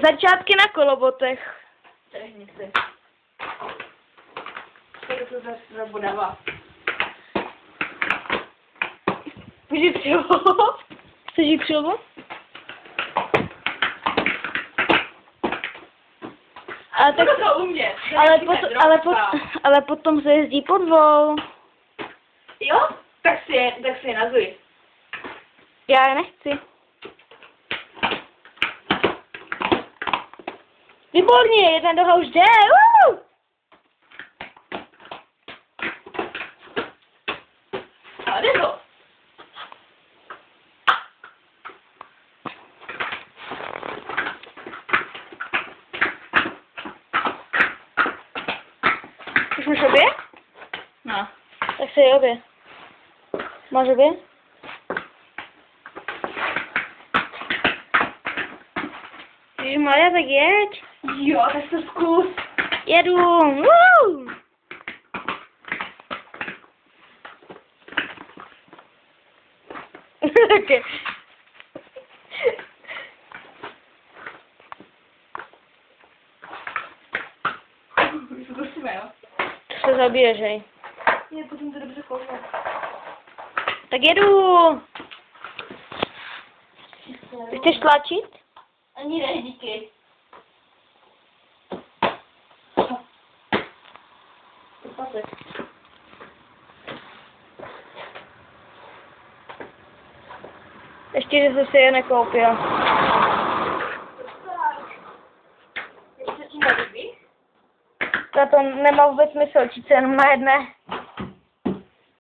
Začátky na kolobotech. Trhni si. Tady to zase zabudává. Můžu přilbo? Chceš jít přilbo? Ale tak, to umět. ale potom se jezdí po dvou. Jo? Tak si je nazuj. Já je nechci. Výborně, jedna doha už jde. A jde to. Už máš obě? No. Tak se je obě. Máš obě? Ježišmarja, tak jeď. Jo, tak to zkus. Jedu. Woo! Okay. Zkusíme, jo? To se zaběžej. Je, potom to dobře koukne. Tak jedu. Chceš tlačit? Ani ne, díky. Ještě, že jsi si je nekoupil. Ještě ti nelíbí? To nemá vůbec smysl, čít se jenom na jedné.